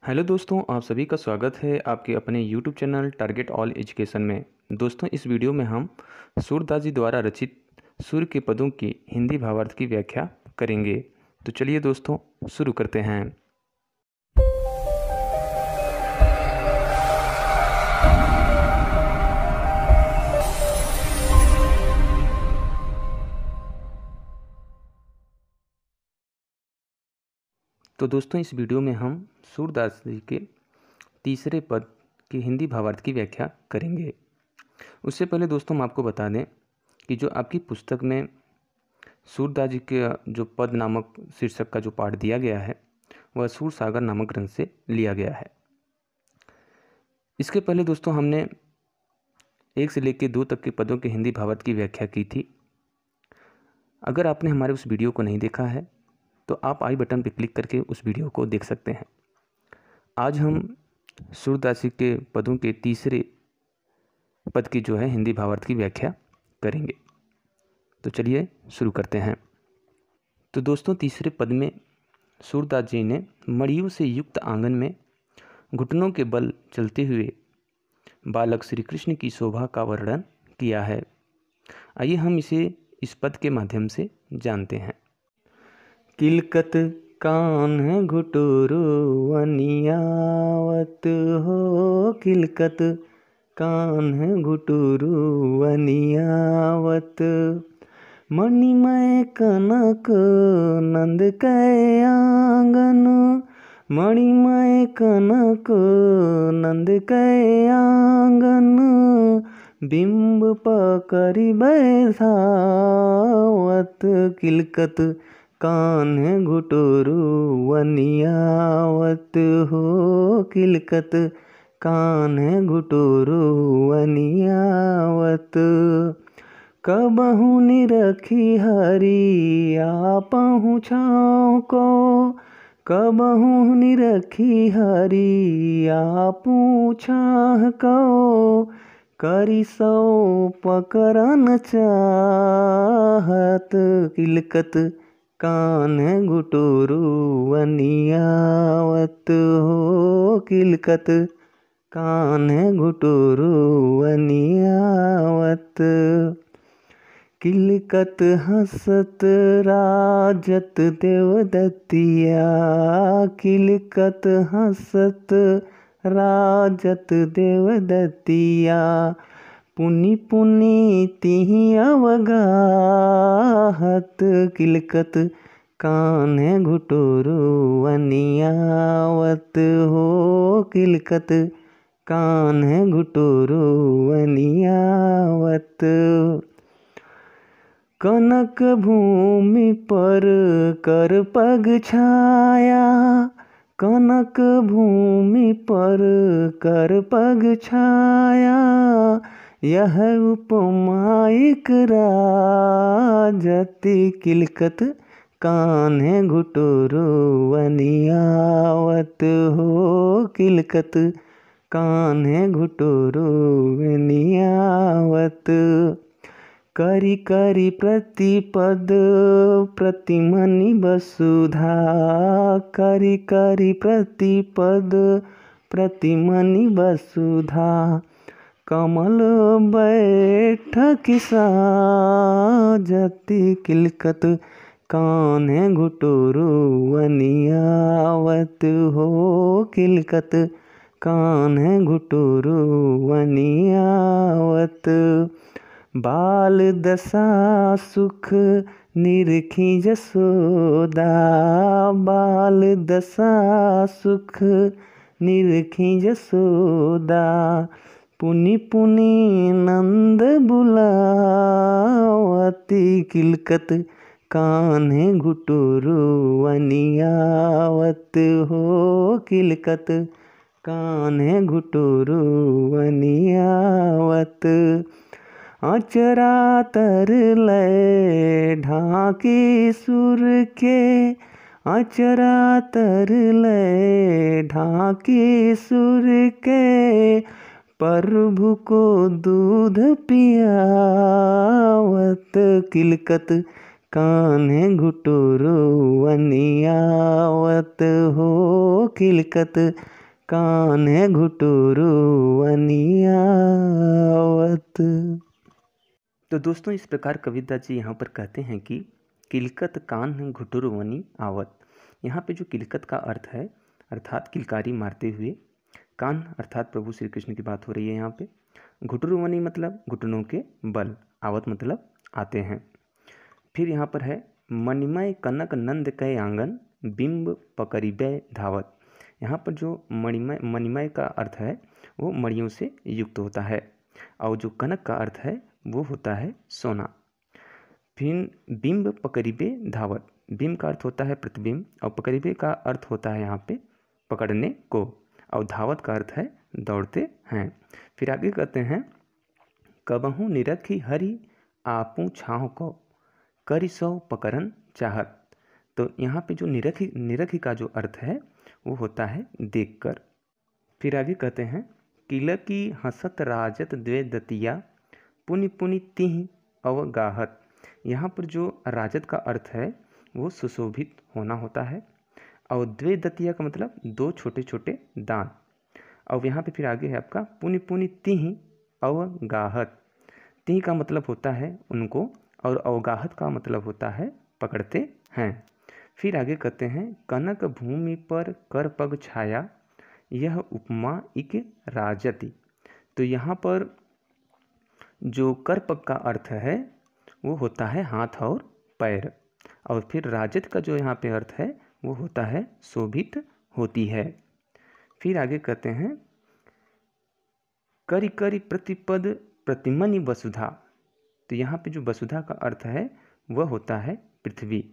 Hello दोस्तों, आप सभी का स्वागत है आपके अपने YouTube channel target all education में। दोस्तों, इस वीडियो में हम सूरदास जी द्वारा रचित सूर्य के पदों की हिंदी भावार्थ की व्याख्या करेंगे। तो चलिए दोस्तों, शुरू करते हैं। तो दोस्तों, इस वीडियो में हम सूरदास जी के तीसरे पद की हिंदी भावार्थ की व्याख्या करेंगे। उससे पहले दोस्तों हम आपको बता दें कि जो आपकी पुस्तक में सूरदास जी के जो पद नामक शीर्षक का जो पाठ दिया गया है वह सूर सागर नामक ग्रंथ से लिया गया है। इसके पहले दोस्तों हमने 1 से लेकर 2 तक के पदों के हिंदी भावार्थ की व्याख्या की थी। अगर आपने हमारे उस वीडियो को नहीं देखा है तो आप आई बटन पर क्लिक करके उस वीडियो को देख सकते हैं। आज हम सूरदास जी के पदों के तीसरे पद की जो है हिंदी भावार्थ की व्याख्या करेंगे। तो चलिए शुरू करते हैं। तो दोस्तों, तीसरे पद में सूरदास जी ने मड़ियों से युक्त आंगन में घुटनों के बल चलते हुए बालक श्री कृष्ण की शोभा का वर्णन किया है। आइए हम इसे इस पद के माध्यम से जानते हैं। किलकत कान्ह घुटुरु अनियावत हो, किलकत कान्ह घुटुरु अनियावत, मणिमय कनक नंद कै आंगन, मणिमय कनक नंद कै आंगन, बिंब पकरि बैसावत, किलकत कान्ह घुटुरु अनियावत हो, किलकत कान्ह घुटुरु अनियावत, कबहु निरखी हरि आपहु छाँव को, कबहु निरखी हरि आपु छाँह को, करि सो पकरन चाहत, किलकत कान्ह घुटुरु अनियावत हो, किलकत कान्ह घुटुरु अनियावत, किलकत हसत राजत देवदत्तिया, किलकत हसत राजत देवदत्तिया, पुनि पुनि तिहि अवगाहत, किलकत कान्ह घुटुरु अनियावत हो, किलकत कान्ह घुटुरु अनियावत, कनक भूमि पर कर पग छाया, कनक भूमि पर कर पग छाया, यह उपमाइक राजति, किलकत कान्ह घुटुरु अनियावत हो, किलकत कान्ह घुटुरु अनियावत, करि करि प्रतिपद प्रतिमनि वसुधा, करि करि प्रतिपद प्रतिमनि वसुधा, कमल बैठकी साजति, किलकत कान्ह घुटुरु अनियावत हो, किलकत कान्ह घुटुरु अनियावत, बाल दशा सुख निरखी जसोदा, बाल दशा सुख निरखी जसोदा, पुनि पुनि नंद बुलावती, किलकत कान्ह घुटुरु अनियावत हो, किलकत कान्ह घुटुरु अनियावत, अचरा तर लय ढाकी सुर के, अचरा तर लय ढाकी सुर के, प्रभु को दूध पियावत, किलकत कान्हे घुटुरु वनियावत हो किलकत, कान्हे घुटुरु वनियावत। तो दोस्तों, इस प्रकार कविता जी यहाँ पर कहते हैं कि किलकत कान्ह घुटुरु वनि आवत। यहाँ पे जो किलकत का अर्थ है अर्थात किलकारी मारते हुए, कान्ह अर्थात प्रभु श्री कृष्ण की बात हो रही है यहाँ पे, घुटुरु वनि मतलब घुटनों के बल, आवत मतलब आते हैं। फिर यहाँ पर है मणिमय कनक नंद कै आंगन, बिंब पकड़िबै धावत। यहाँ पर जो मणिमय का अर्थ है वो मणियों से युक्त होता है, और जो कनक का अर्थ है वो होता है सोना। फिर बिंब पकड़िबै धावत, बिंब का अर्थ होता है प्रतिबिंब, और पकड़िबै का अर्थ होता है यहाँ पे पकड़ने को, और धावत का अर्थ है दौड़ते हैं। फिर आगे कहते हैं कबहू निरखी हरि आपू छाँव को, करि सौ पकड़न चाहत। तो यहाँ पे जो निरखी का जो अर्थ है वो होता है देखकर। फिर आगे कहते हैं किलकी हसत राजत द्वे दतिया, पुनि पुनि तिहि अवगाहत। यहाँ पर जो राजत का अर्थ है वो सुशोभित होना होता है, और द्वे दतिया का मतलब दो छोटे छोटे दांत। और यहाँ पे फिर आगे है आपका पुनि पुनि तिहि अवगाहत। तिहि का मतलब होता है उनको, और अवगाहत का मतलब होता है पकड़ते हैं। फिर आगे कहते हैं कनक भूमि पर कर पग छाया, यह उपमा इक राजति। तो यहाँ पर जो कर पग का अर्थ है वो होता है हाथ और पैर, और फिर राजत का जो यहाँ पे अर्थ है वो होता है शोभित होती है। फिर आगे कहते हैं करि करि प्रतिपद प्रतिमनि वसुधा। तो यहाँ पे जो वसुधा का अर्थ है वह होता है पृथ्वी।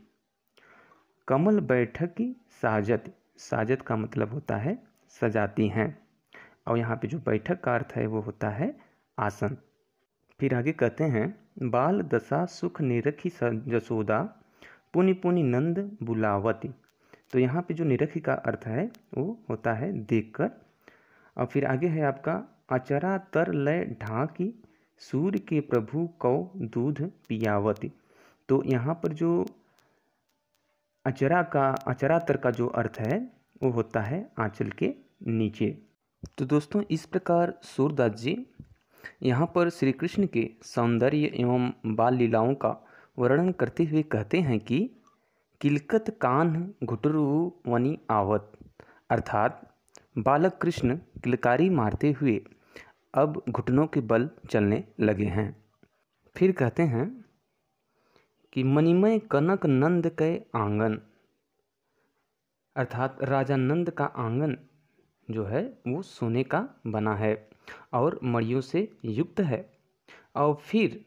कमल बैठकी साजत, साजत का मतलब होता है सजाती हैं, और यहाँ पे जो बैठक का अर्थ है वो होता है आसन। फिर आगे कहते हैं बाल दशा सुख निरखी जसोदा, पुनि पुनि नंद बुलावती। तो यहाँ पे जो निरखी का अर्थ है वो होता है देखकर। और फिर आगे है आपका अचरा तर लय ढाकी, सूर्य के प्रभु कौ दूध पियावती। तो यहाँ पर जो अचरा तर का जो अर्थ है वो होता है आंचल के नीचे। तो दोस्तों, इस प्रकार सूरदास जी यहाँ पर श्री कृष्ण के सौंदर्य एवं बाल लीलाओं का वर्णन करते हुए कहते हैं कि किलकत कान्ह घुटुरु वनि आवत, अर्थात बालक कृष्ण किलकारी मारते हुए अब घुटनों के बल चलने लगे हैं। फिर कहते हैं कि मणिमय कनक नंद कै आंगन, अर्थात राजा नंद का आंगन जो है वो सोने का बना है और मणियों से युक्त है। और फिर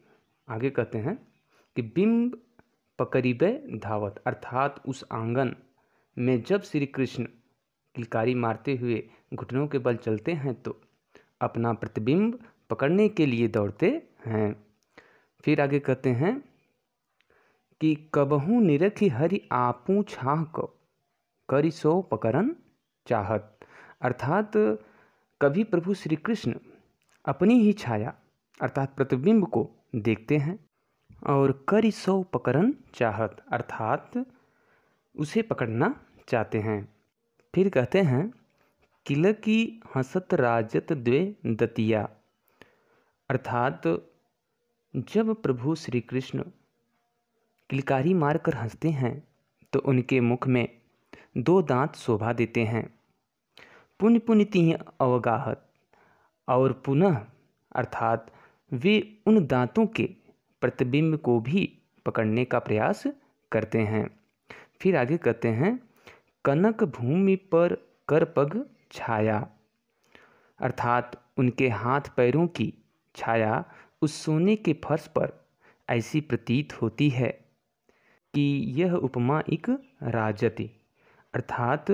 आगे कहते हैं कि बिंब पकड़िबै धावत, अर्थात उस आंगन में जब श्री कृष्ण किलकारी मारते हुए घुटनों के बल चलते हैं तो अपना प्रतिबिंब पकड़ने के लिए दौड़ते हैं। फिर आगे कहते हैं कि कबहू निरखी हरि आपू छाह को, करि सो पकड़न चाहत। अर्थात कभी प्रभु श्री कृष्ण अपनी ही छाया अर्थात प्रतिबिंब को देखते हैं और करि सो पकड़न चाहत, अर्थात उसे पकड़ना चाहते हैं। फिर कहते हैं किलकी हसत राजत द्वे दतिया, अर्थात जब प्रभु श्री कृष्ण किलकारी मारकर हंसते हैं तो उनके मुख में दो दांत शोभा देते हैं। पुनि पुनि तिहि अवगाहत, और पुनः अर्थात वे उन दांतों के प्रतिबिंब को भी पकड़ने का प्रयास करते हैं। फिर आगे कहते हैं कनक भूमि पर कर पग छाया, अर्थात उनके हाथ पैरों की छाया उस सोने के फर्श पर ऐसी प्रतीत होती है कि यह उपमा एक राजति, अर्थात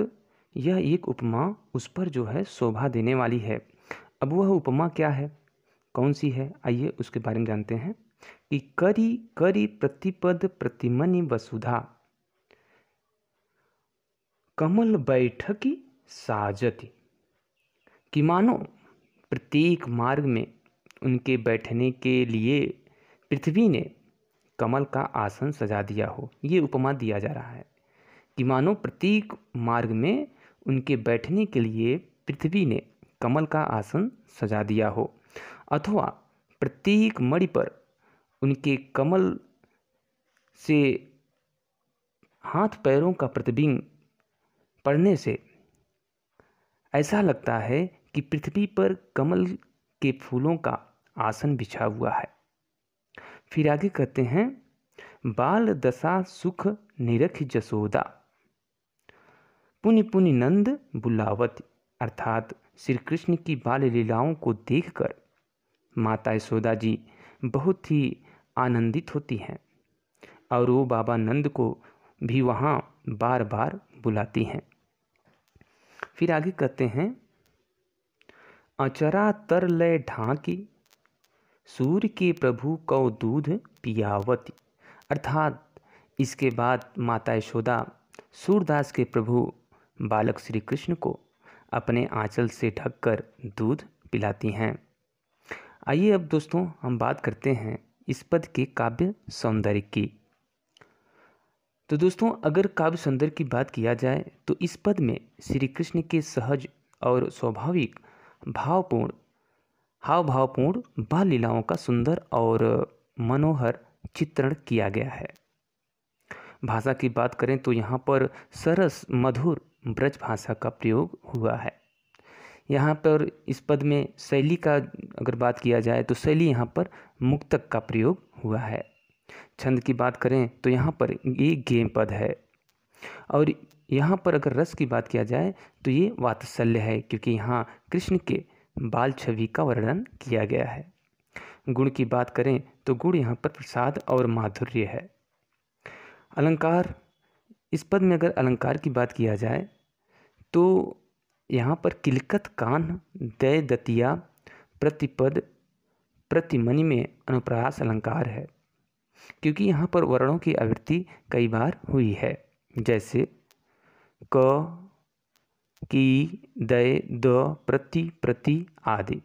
यह एक उपमा उस पर जो है शोभा देने वाली है। अब वह उपमा क्या है, कौन सी है, आइए उसके बारे में जानते हैं कि करि करि प्रतिपद प्रतिमनि वसुधा, कमल बैठकी साजति। कि मानो प्रत्येक मार्ग में उनके बैठने के लिए पृथ्वी ने कमल का आसन सजा दिया हो। ये उपमा दिया जा रहा है कि मानो प्रत्येक मार्ग में उनके बैठने के लिए पृथ्वी ने कमल का आसन सजा दिया हो, अथवा प्रत्येक मणि पर उनके कमल से हाथ पैरों का प्रतिबिंब पड़ने से ऐसा लगता है कि पृथ्वी पर कमल के फूलों का आसन बिछा हुआ है। फिर आगे कहते हैं, बाल दशा सुख निरख जसोदा पुनि पुनि नंद बुलावती, अर्थात श्री कृष्ण की बाल लीलाओं को देखकर माता यशोदा जी बहुत ही आनंदित होती हैं और वो बाबा नंद को भी वहाँ बार बार बुलाती हैं। फिर आगे कहते हैं, अचरा तर लय ढांकी सूर्य के प्रभु कौ दूध पियावती, अर्थात इसके बाद माता यशोदा सूरदास के प्रभु बालक श्री कृष्ण को अपने आंचल से ढककर दूध पिलाती हैं। आइए अब दोस्तों हम बात करते हैं इस पद के काव्य सौंदर्य की। तो दोस्तों अगर काव्य सौंदर्य की बात किया जाए तो इस पद में श्री कृष्ण के सहज और स्वाभाविक हाव भावपूर्ण बाल लीलाओं का सुंदर और मनोहर चित्रण किया गया है। भाषा की बात करें तो यहाँ पर सरस मधुर ब्रज भाषा का प्रयोग हुआ है। यहाँ पर इस पद में शैली का अगर बात किया जाए तो शैली यहाँ पर मुक्तक का प्रयोग हुआ है। छंद की बात करें तो यहाँ पर ये गेय पद है और यहाँ पर अगर रस की बात किया जाए तो ये वात्सल्य है, क्योंकि यहाँ कृष्ण के बाल छवि का वर्णन किया गया है। गुण की बात करें तो गुण यहाँ पर प्रसाद और माधुर्य है। अलंकार, इस पद में अगर अलंकार की बात किया जाए तो यहाँ पर किलकत कान दय दतिया प्रतिपद प्रतिमनि में अनुप्रास अलंकार है, क्योंकि यहाँ पर वर्णों की आवृत्ति कई बार हुई है, जैसे क की दय द प्रति प्रति आदि।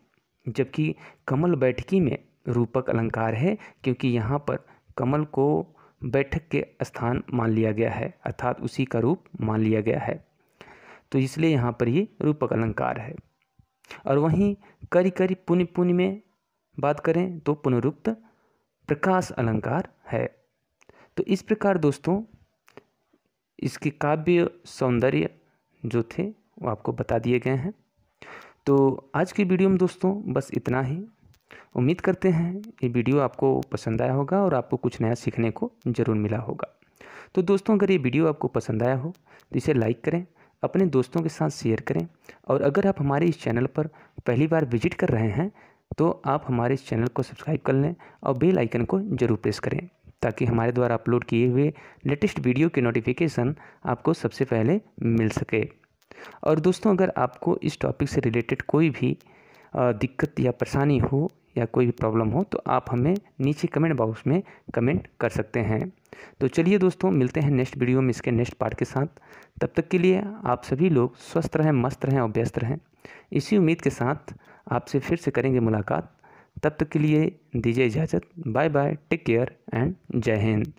जबकि कमल बैठकी में रूपक अलंकार है, क्योंकि यहाँ पर कमल को बैठक के स्थान मान लिया गया है, अर्थात उसी का रूप मान लिया गया है, तो इसलिए यहाँ पर ये रूपक अलंकार है। और वहीं करि करि पुनि पुनि में बात करें तो पुनरुक्त प्रकाश अलंकार है। तो इस प्रकार दोस्तों इसके काव्य सौंदर्य जो थे वो आपको बता दिए गए हैं। तो आज की वीडियो में दोस्तों बस इतना ही। उम्मीद करते हैं ये वीडियो आपको पसंद आया होगा और आपको कुछ नया सीखने को ज़रूर मिला होगा। तो दोस्तों अगर ये वीडियो आपको पसंद आया हो तो इसे लाइक करें, अपने दोस्तों के साथ शेयर करें, और अगर आप हमारे इस चैनल पर पहली बार विजिट कर रहे हैं तो आप हमारे इस चैनल को सब्सक्राइब कर लें और बेल आइकन को ज़रूर प्रेस करें, ताकि हमारे द्वारा अपलोड किए हुए लेटेस्ट वीडियो के नोटिफिकेशन आपको सबसे पहले मिल सके। और दोस्तों अगर आपको इस टॉपिक से रिलेटेड कोई भी दिक्कत या परेशानी हो या कोई भी प्रॉब्लम हो तो आप हमें नीचे कमेंट बॉक्स में कमेंट कर सकते हैं। तो चलिए दोस्तों मिलते हैं नेक्स्ट वीडियो में इसके नेक्स्ट पार्ट के साथ। तब तक के लिए आप सभी लोग स्वस्थ रहें, मस्त रहें और व्यस्त रहें। इसी उम्मीद के साथ आपसे फिर से करेंगे मुलाकात। तब तक के लिए दीजिए इजाज़त। Bye bye, take care and जय हिंद।